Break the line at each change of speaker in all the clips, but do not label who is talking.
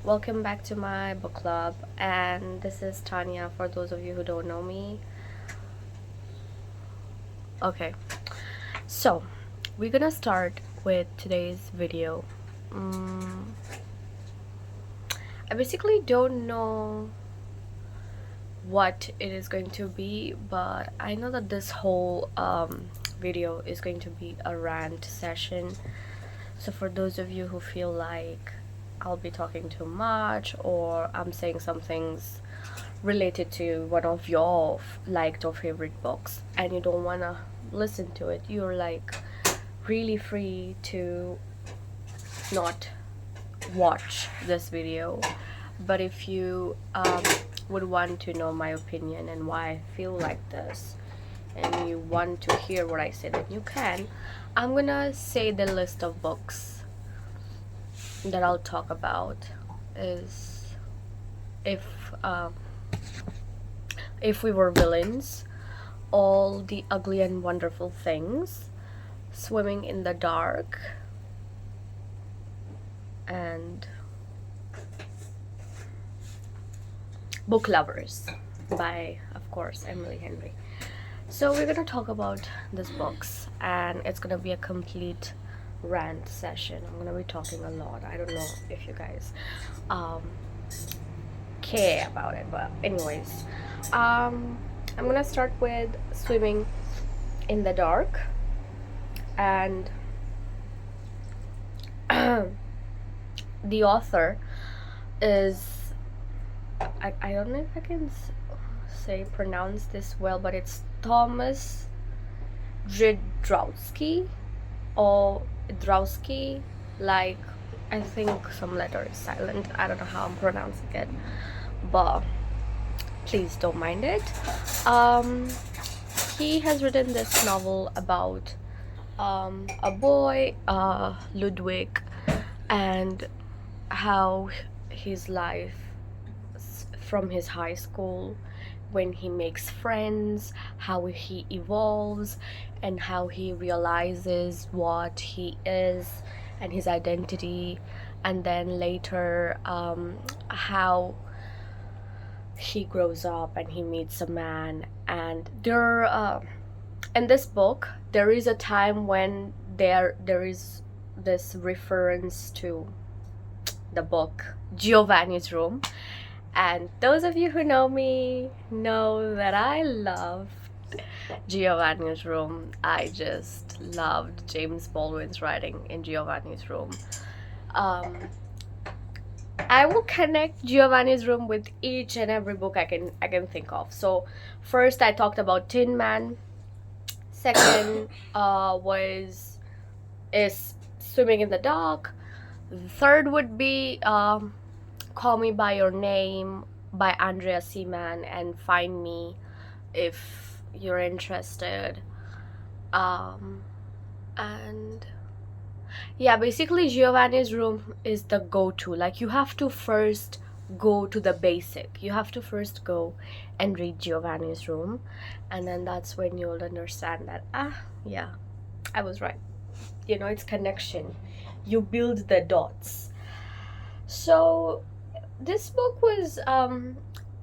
Welcome back to my book club, and this is Tanya for those of you who don't know me. Okay, so we're gonna start with today's video. I basically don't know what it is going to be, but I know that this whole video is going to be a rant session. So for those of you who feel like I'll be talking too much or I'm saying some things related to one of your liked or favorite books and you don't want to listen to it, you're like really free to not watch this video. But if you would want to know my opinion and why I feel like this, and you want to hear what I say, then you can. I'm gonna say the list of books that I'll talk about is if we were villains, all the ugly and wonderful things, swimming in the dark, and book lovers by, of course, Emily Henry. So we're gonna talk about these books, and it's gonna be a complete rant session. I'm gonna be talking a lot. I don't know if you guys care about it, but anyways, I'm gonna start with Swimming in the Dark, and the author is I don't know if I can pronounce this well, but it's Thomas Dridrowski or Drowski, like I think some letter is silent. I don't know how I'm pronouncing it, but please don't mind it. He has written this novel about a boy, Ludwig, and how his life from his high school, when he makes friends, how he evolves, and how he realizes what he is and his identity, and then later how he grows up and he meets a man. And there in this book there is a time when there is this reference to the book Giovanni's Room. And those of you who know me know that I loved Giovanni's Room. I just loved James Baldwin's writing in Giovanni's Room. I will connect Giovanni's Room with each and every book I can think of. So first I talked about Tin Man. Second is Swimming in the Dark. The third would be Call Me by Your Name by Andrea Seaman, and Find Me if you're interested. And yeah, basically Giovanni's Room is the go-to. Like, you have to first go to the basic. You have to first go and read Giovanni's Room, and then that's when you'll understand that, yeah, I was right. You know, it's connection. You build the dots. So this book was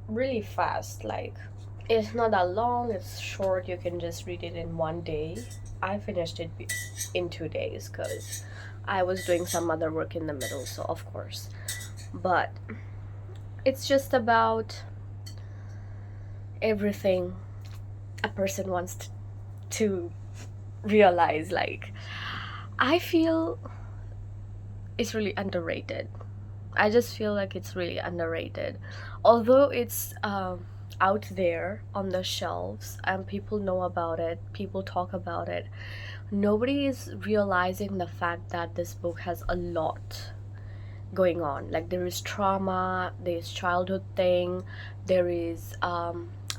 really fast. Like, it's not that long, it's short. You can just read it in one day. I finished it in 2 days because I was doing some other work in the middle, so of course. But it's just about everything a person wants to realize. Like, I feel it's really underrated. I just feel like it's really underrated. Although it's out there on the shelves and people know about it, people talk about it, nobody is realizing the fact that this book has a lot going on. Like, there is trauma, there's childhood thing, there is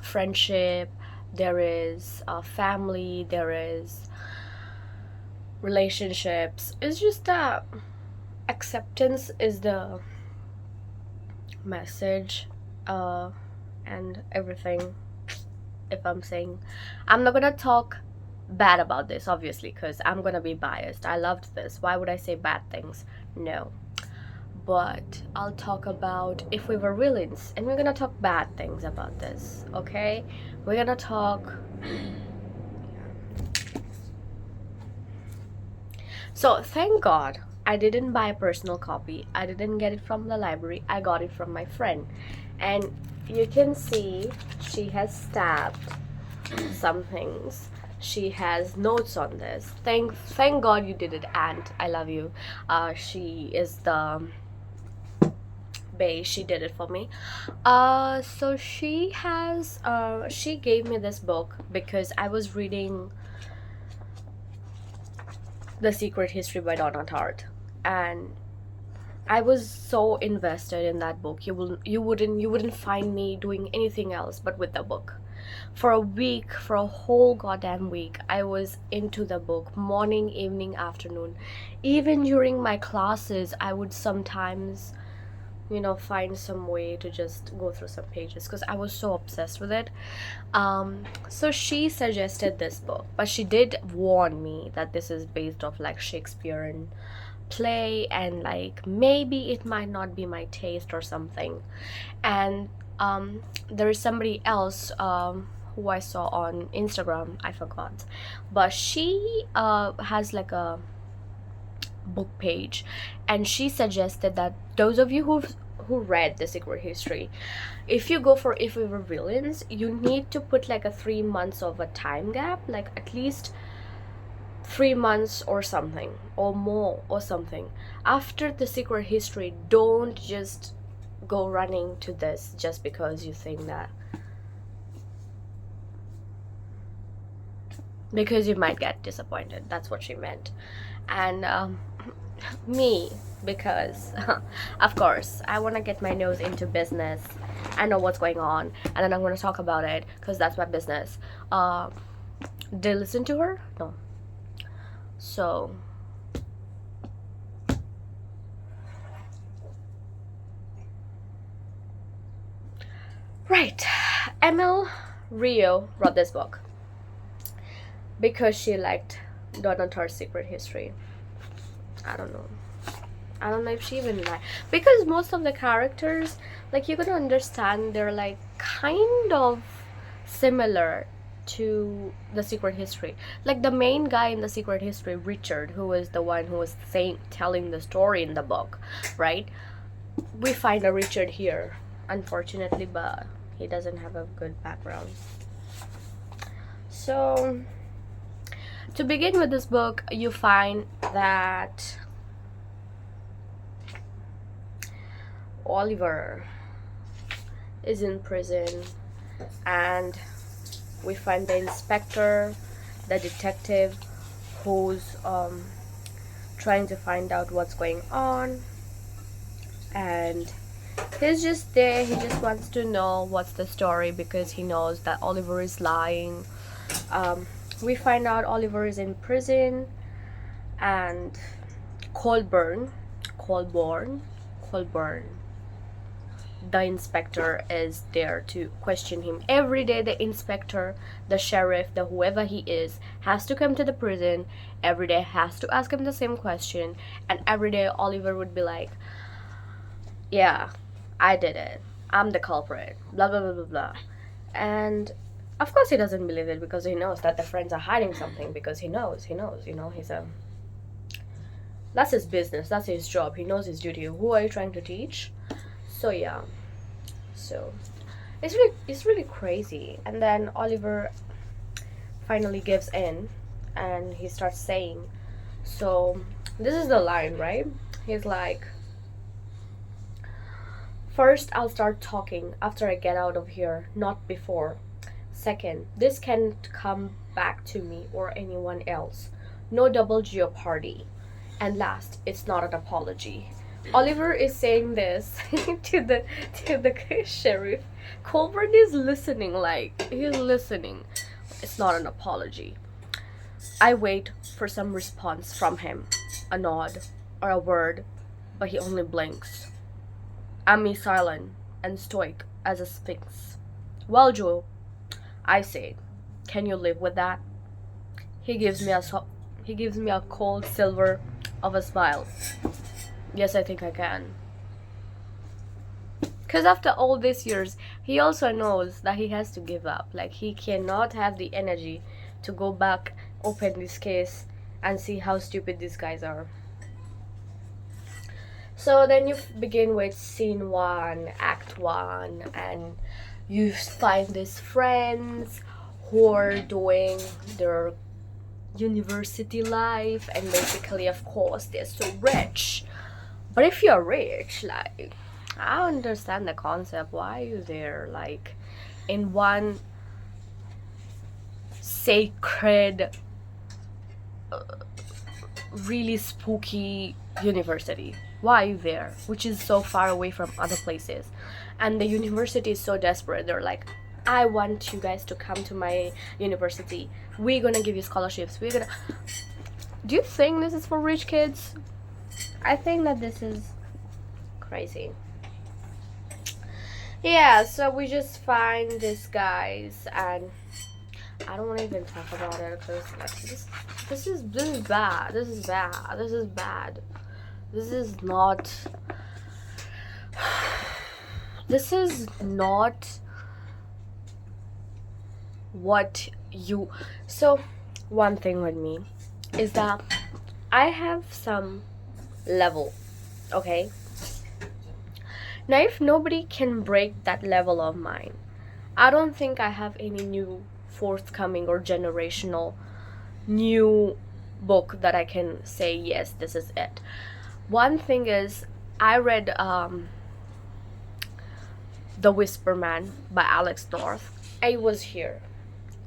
friendship, there is family, there is relationships. It's just that acceptance is the message, and everything. If I'm saying, I'm not gonna talk bad about this, obviously, because I'm gonna be biased. I loved this. Why would I say bad things? No. but I'll talk about if we were villains, and we're gonna talk bad things about this, okay? We're gonna talk. So, thank God I didn't buy a personal copy. I didn't get it from the library. I got it from my friend. And you can see she has stabbed some things. She has notes on this. Thank God you did it, Aunt. I love you. She is the bae. She did it for me. So she gave me this book because I was reading The Secret History by Donna Tartt, and I was so invested in that book. You wouldn't find me doing anything else but with the book. For a week, for a whole goddamn week, I was into the book, morning, evening, afternoon. Even during my classes, I would sometimes, find some way to just go through some pages because I was so obsessed with it. So she suggested this book, but she did warn me that this is based off like Shakespearean play, and like maybe it might not be my taste or something. And there is somebody else who I saw on Instagram, I forgot, but she has like a book page, and she suggested that those of you who read The Secret History, if you go for If We Were Villains, you need to put like a 3 months of a time gap, like at least 3 months or something, or more or something, after The Secret History. Don't just go running to this just because you think that, because you might get disappointed. That's what she meant. And me, because of course I want to get my nose into business. I know what's going on, and then I'm going to talk about it because that's my business. Did they listen to her? No. So right, Emil Rio wrote this book because she liked Donna Tartt's Secret History. I don't know if she even liked, because most of the characters, like, you're gonna understand they're like kind of similar to The Secret History. Like the main guy in The Secret History, Richard, who is the one who was telling the story in the book, right? We find a Richard here, unfortunately, but he doesn't have a good background. So to begin with this book, you find that Oliver is in prison, and we find the inspector, the detective, who's trying to find out what's going on, and he's just there. He just wants to know what's the story because he knows that Oliver is lying. We find out Oliver is in prison, and Colburn, the inspector, is there to question him. Every day the inspector, the sheriff, the whoever he is, has to come to the prison. Every day has to ask him the same question, and every day Oliver would be like, yeah, I did it, I'm the culprit, blah blah blah blah blah. And of course he doesn't believe it because he knows that the friends are hiding something, because he knows, he's a, that's his business, that's his job, he knows his duty. Who are you trying to teach? So yeah, so it's really crazy. And then Oliver finally gives in, and he starts saying, so this is the line, right? He's like, first, I'll start talking after I get out of here, not before. Second, this can't come back to me or anyone else. No double jeopardy. And last, it's not an apology. Oliver is saying this to the sheriff. Colburn is listening, like, he's listening. It's not an apology. I wait for some response from him, a nod or a word, but he only blinks. I'm silent and stoic as a sphinx. Well, Joe, I say, can you live with that? He gives me a cold silver of a smile. Yes, I think I can. Because after all these years, he also knows that he has to give up. Like, he cannot have the energy to go back, open this case, and see how stupid these guys are. So then you begin with scene 1, act 1, and you find these friends who are doing their university life, and basically, of course, they're so rich. But if you're rich, like, I don't understand the concept. Why are you there? Like, in one sacred, really spooky university. Why are you there? Which is so far away from other places. And the university is so desperate. They're like, I want you guys to come to my university. We're gonna give you scholarships. Do you think this is for rich kids? I think that this is crazy. Yeah, so we just find these guys, and I don't want to even talk about it because like this is bad. This is bad. This is bad. This is not. This is not what you. So, one thing with me is that I have some level, okay? Now, if nobody can break that level of mine, I don't think I have any new forthcoming or generational new book that I can say, yes, this is it. One thing is, I read The Whisper Man by Alex North. I was here.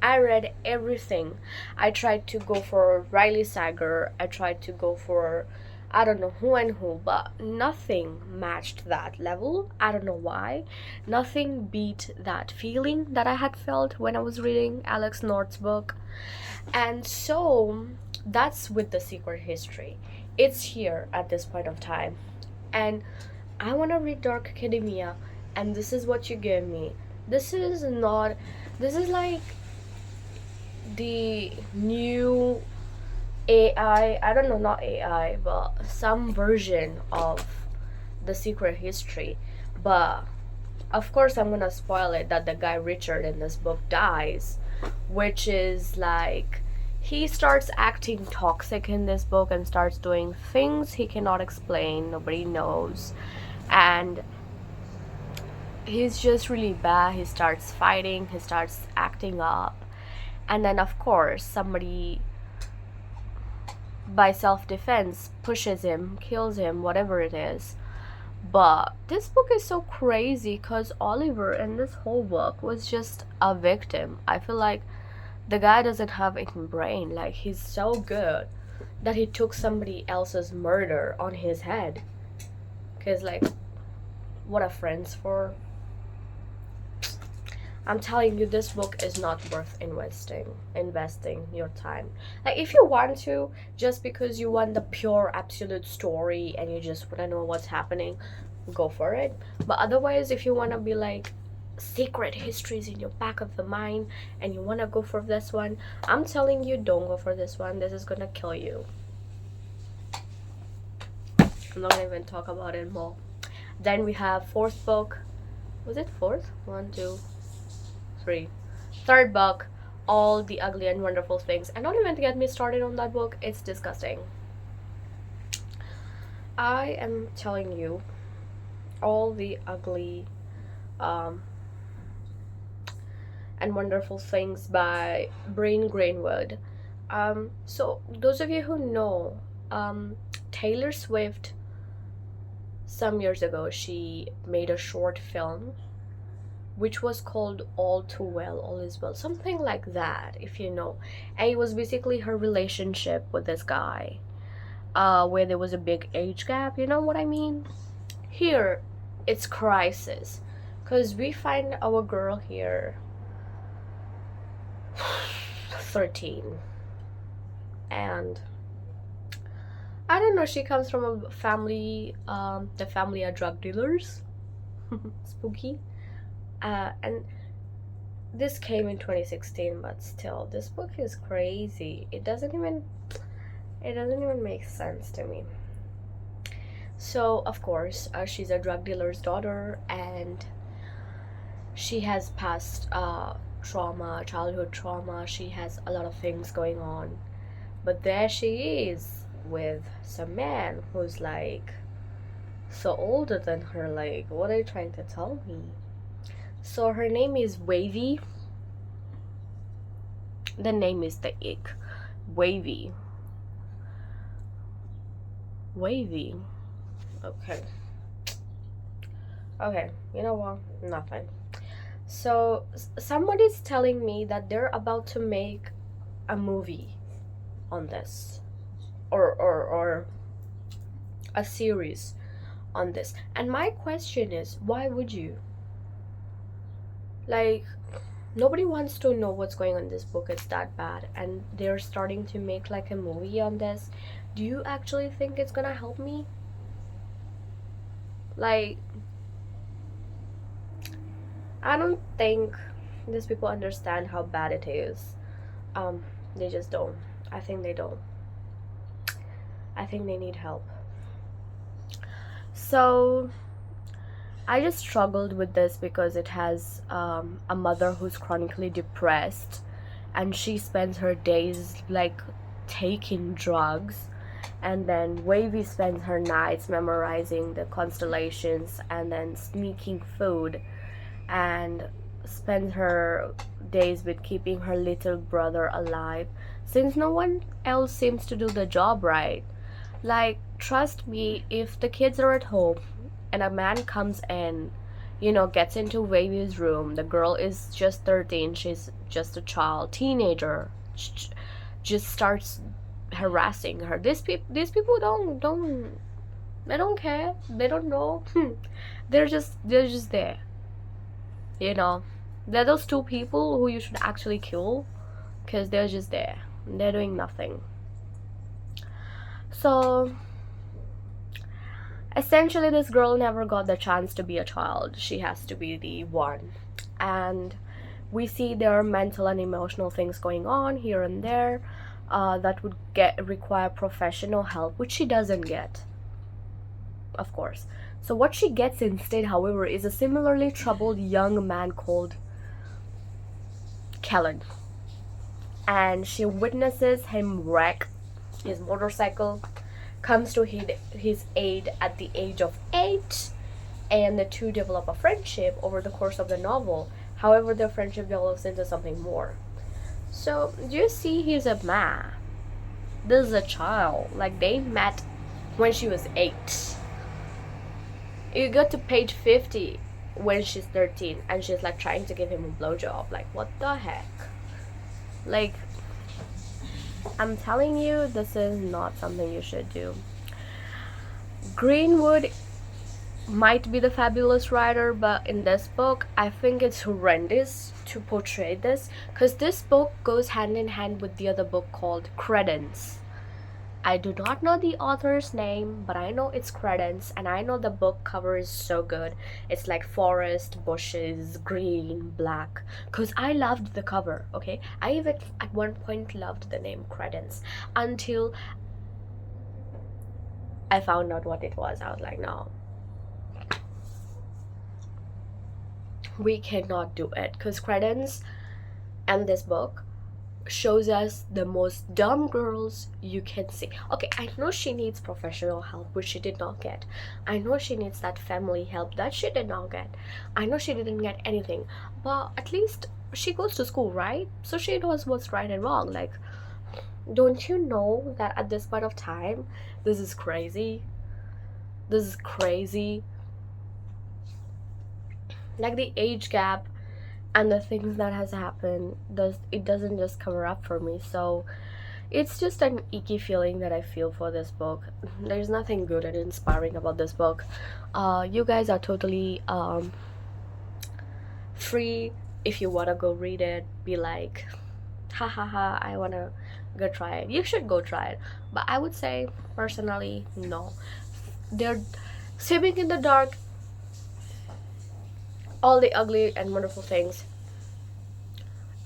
I read everything. I tried to go for Riley Sager. I tried to go for I don't know who and who, but nothing matched that level. I don't know why. Nothing beat that feeling that I had felt when I was reading Alex North's book. And so that's with The Secret History. It's here at this point of time. And I want to read Dark Academia, and this is what you give me. This is like the new AI, I don't know, not AI, but some version of The Secret History. But of course, I'm gonna spoil it that the guy Richard in this book dies, which is like he starts acting toxic in this book and starts doing things he cannot explain, nobody knows, and he's just really bad. He starts fighting, he starts acting up, and then of course somebody by self-defense pushes him, kills him, whatever it is. But this book is so crazy because Oliver in this whole book was just a victim. I feel like the guy doesn't have any brain. Like, he's so good that he took somebody else's murder on his head. Because, like, what are friends for? I'm telling you, this book is not worth investing your time. Like, if you want to, just because you want the pure absolute story and you just want to know what's happening, go for it. But otherwise, if you want to be like secret histories in your back of the mind and you want to go for this one, I'm telling you, don't go for this one. This is gonna kill you. I'm not gonna even talk about it more. Then we have fourth book. Was it fourth? 1, 2, 3. Third book, All the Ugly and Wonderful Things. And don't even get me started on that book. It's disgusting. I am telling you, All the Ugly and Wonderful Things by Brain Greenwood. So those of you who know, Taylor Swift, some years ago, she made a short film which was called All Too Well, All Is Well, something like that, if you know. And it was basically her relationship with this guy, where there was a big age gap, you know what I mean? Here, it's crisis, because we find our girl here 13, and I don't know, she comes from a family, the family are drug dealers. Spooky. And this came in 2016, but still, this book is crazy. It doesn't even make sense to me. So, of course, she's a drug dealer's daughter, and she has past trauma, childhood trauma. She has a lot of things going on. But there she is with some man who's like so older than her. Like, what are you trying to tell me? So, her name is Wavy. The name is the ick. Wavy. Wavy. Okay. Okay, you know what? Nothing. So, somebody's telling me that they're about to make a movie on this, or a series on this. And my question is, why would you? Like, nobody wants to know what's going on in this book. It's that bad. And they're starting to make like a movie on this. Do you actually think it's gonna help me? Like, I don't think these people understand how bad it is. Um, they just don't. I think they don't. I think they need help. So, I just struggled with this because it has a mother who's chronically depressed, and she spends her days like taking drugs, and then Wavy spends her nights memorizing the constellations and then sneaking food, and spends her days with keeping her little brother alive since no one else seems to do the job right. Like, trust me, if the kids are at home and a man comes in, gets into Wavy's room, the girl is just 13, she's just a child, teenager, just starts harassing her. These people they don't care. They don't know. They're just there. You know, they're those two people who you should actually kill because they're just there. They're doing nothing. So, essentially, this girl never got the chance to be a child. She has to be the one. And we see there are mental and emotional things going on here and there that would require professional help, which she doesn't get, of course. So what she gets instead, however, is a similarly troubled young man called Kellen. And she witnesses him wreck his motorcycle, comes to his aid at the age of 8, and the two develop a friendship over the course of the novel. However, their friendship develops into something more. So, do you see he's a man? This is a child. Like, they met when she was 8. You go to page 50 when she's 13, and she's like trying to give him a blowjob. Like, what the heck? Like, I'm telling you, this is not something you should do. Greenwood might be the fabulous writer, but in this book, I think it's horrendous to portray this, because this book goes hand in hand with the other book called Credence. I do not know the author's name, but I know it's Credence, and I know the book cover is so good. It's like forest, bushes, green, black. Because I loved the cover, okay? I even at one point loved the name Credence until I found out what it was. I was like, no. We cannot do it. Because Credence and this book shows us the most dumb girls you can see. Okay, I know she needs professional help, which she did not get. I know she needs that family help that she did not get. I know she didn't get anything, but at least she goes to school, right? So she knows what's right and wrong. Like, don't you know that at this point of time, this is crazy? This is crazy. Like, the age gap and the things that has happened, it doesn't just cover up for me. So it's just an icky feeling that I feel for this book. There's nothing good and inspiring about this book. You guys are totally free. If you want to go read it, be like, ha ha ha, I want to go try it. You should go try it, but I would say personally, no. They're swimming in the dark, all the ugly and wonderful things.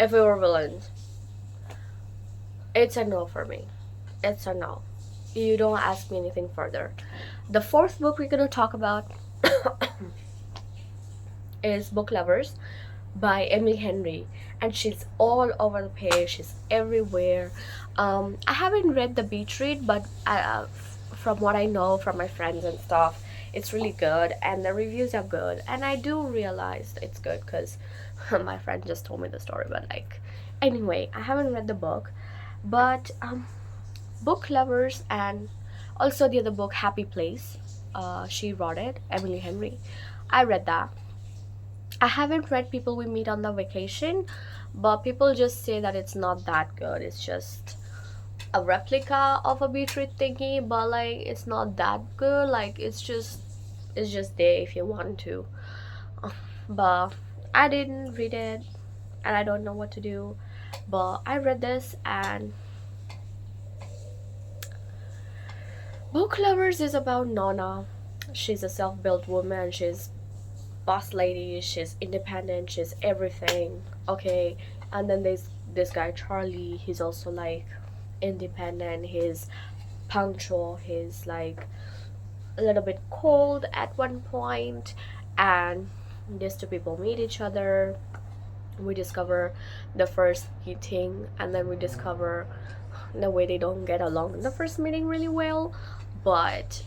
If we were villains, it's a no for me. It's a no. you don't ask me anything further. The fourth book we're gonna talk about is Book Lovers by Emily Henry, and she's all over the page. She's everywhere. I haven't read the beach read, but from what I know from my friends and stuff, it's really good, and the reviews are good. And I do realize it's good because my friend just told me the story. But like, anyway, I haven't read the book, but Book Lovers, and also the other book, Happy Place. She wrote it, Emily Henry. I read that. I haven't read People We Meet on the Vacation, but people just say that it's not that good. It's just a replica of a beach read thingy, but like it's not that good. Like it's just there if you want to. But I didn't read it, and I don't know what to do. But I read this, and Book Lovers is about Nona. She's a self-built woman. She's boss lady, she's independent, she's everything. Okay. And then there's this guy Charlie. He's also like independent, he's punctual, he's like a little bit cold at one point. And these two people meet each other. We discover the first meeting, and then we discover the way they don't get along in the first meeting really well. But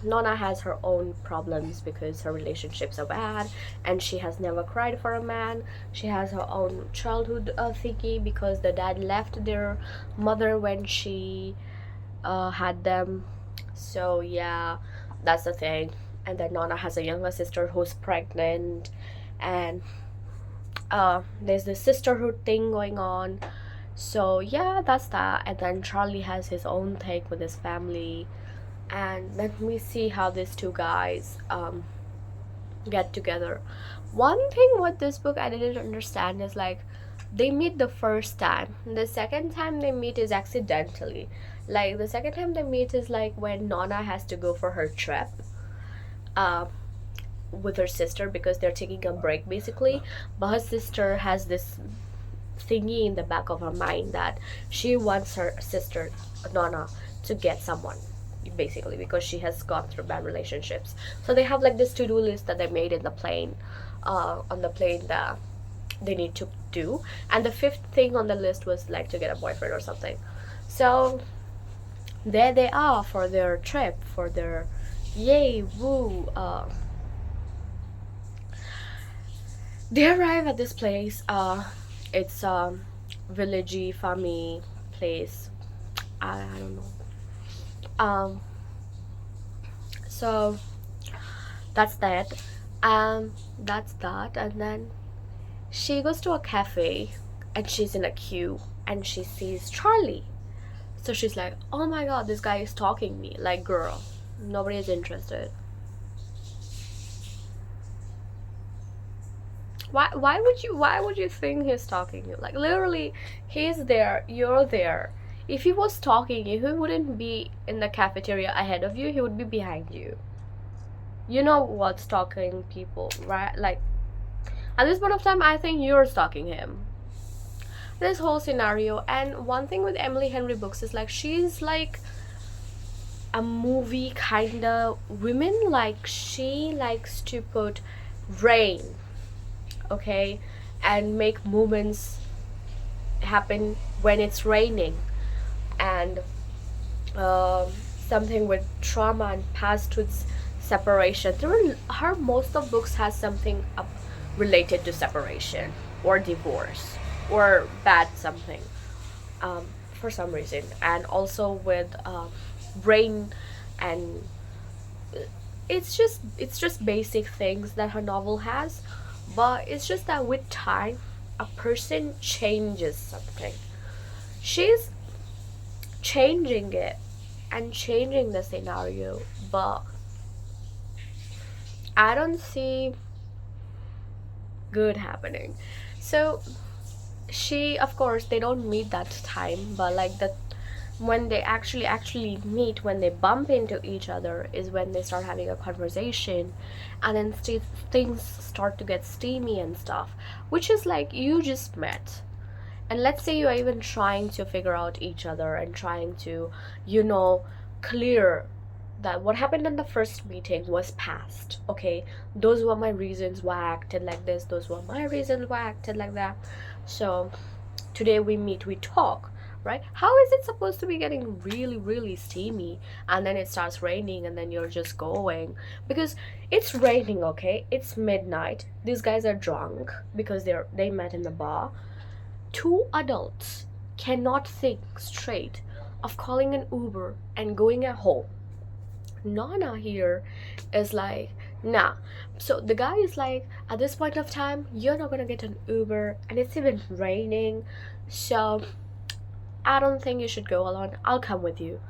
Nona has her own problems because her relationships are bad, and she has never cried for a man. She has her own childhood thingy because the dad left their mother when she had them. So yeah, that's the thing. And then Nona has a younger sister who's pregnant, and there's this sisterhood thing going on. So yeah, that's that. And then Charlie has his own take with his family, and let me see how these two guys get together. One thing with this book I didn't understand is like they meet the first time. The second time they meet is accidentally. Like the second time they meet is like when Nona has to go for her trip uh, with her sister because they're taking a break basically. But her sister has this thingy in the back of her mind that she wants her sister Nona to get someone basically because she has gone through bad relationships. So they have like this to-do list that they made in the plane, on the plane that they need to do. And the fifth thing on the list was like to get a boyfriend or something. So there they are for their trip, for their yay woo. They arrive at this place. It's villagey farmy place. I don't know. So that's that. That's that. And then she goes to a cafe, and she's in a queue, and she sees Charlie. So she's like, oh my god, this guy is stalking me. Like, girl, nobody is interested. Why would you think he's stalking you? Like, literally, he's there, you're there. If he was stalking you, he wouldn't be in the cafeteria ahead of you, he would be behind you. You know what stalking people, right? Like, at this point of time, I think you're stalking him. This whole scenario. And one thing with Emily Henry books is like she's like a movie kind of woman. Like, she likes to put rain, okay, and make moments happen when it's raining. And something with trauma and past with separation. Her most of books has something up related to separation or divorce or bad something, for some reason. And also with rain, and it's just basic things that her novel has. But it's just that with time a person changes something. She's changing it and changing the scenario, but I don't see good happening. So she, of course, they don't meet that time, but like that, when they actually meet, when they bump into each other, is when they start having a conversation. And then things start to get steamy and stuff, which is like you just met, and let's say you are even trying to figure out each other and trying to, you know, clear that what happened in the first meeting was past. Okay, those were my reasons why I acted like this, those were my reasons why I acted like that. So today we meet, we talk, right? How is it supposed to be getting really, really steamy and then it starts raining and then you're just going? Because it's raining, okay? It's midnight. These guys are drunk because they met in the bar. Two adults cannot think straight of calling an Uber and going at home. Nana here is like, nah. So the guy is like, at this point of time, you're not gonna get an Uber, and it's even raining, so I don't think you should go alone. I'll come with you.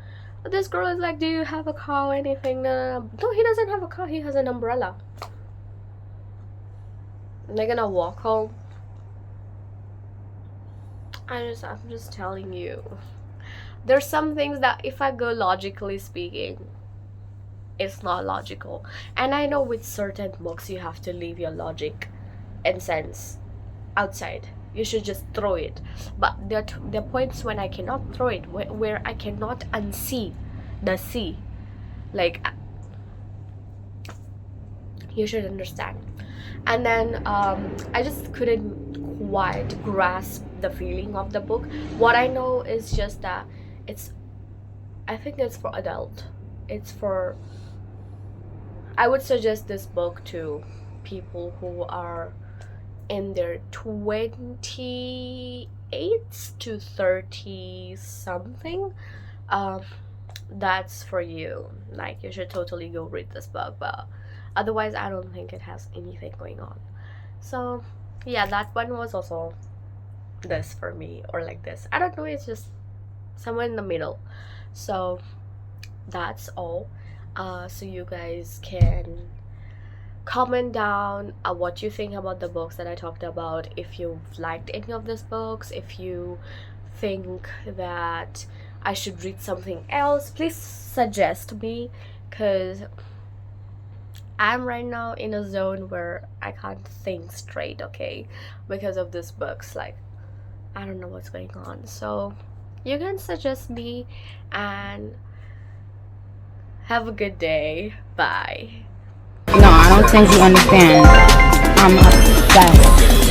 But this girl is like, do you have a car or anything? No, no, no. No, he doesn't have a car. He has an umbrella. And they're gonna walk home. I'm just telling you. There's some things that if I go logically speaking, it's not logical. And I know with certain books you have to leave your logic and sense outside. You should just throw it. But there are points when I cannot throw it, where I cannot unsee the sea. Like, you should understand. And then I just couldn't quite grasp the feeling of the book. What I know is just that I think it's for adult. I would suggest this book to people who are in their 28 to 30 something. That's for you. Like, you should totally go read this book, but otherwise I don't think it has anything going on. So yeah, that one was also this for me, or like this. I don't know, it's just somewhere in the middle. So that's all. So you guys can comment down what you think about the books that I talked about. If you've liked any of these books, if you think that I should read something else, please suggest me, because I'm right now in a zone where I can't think straight, okay, because of these books. Like, I don't know what's going on. So you can suggest me, and have a good day. Bye.
No, I don't think you understand. I'm obsessed.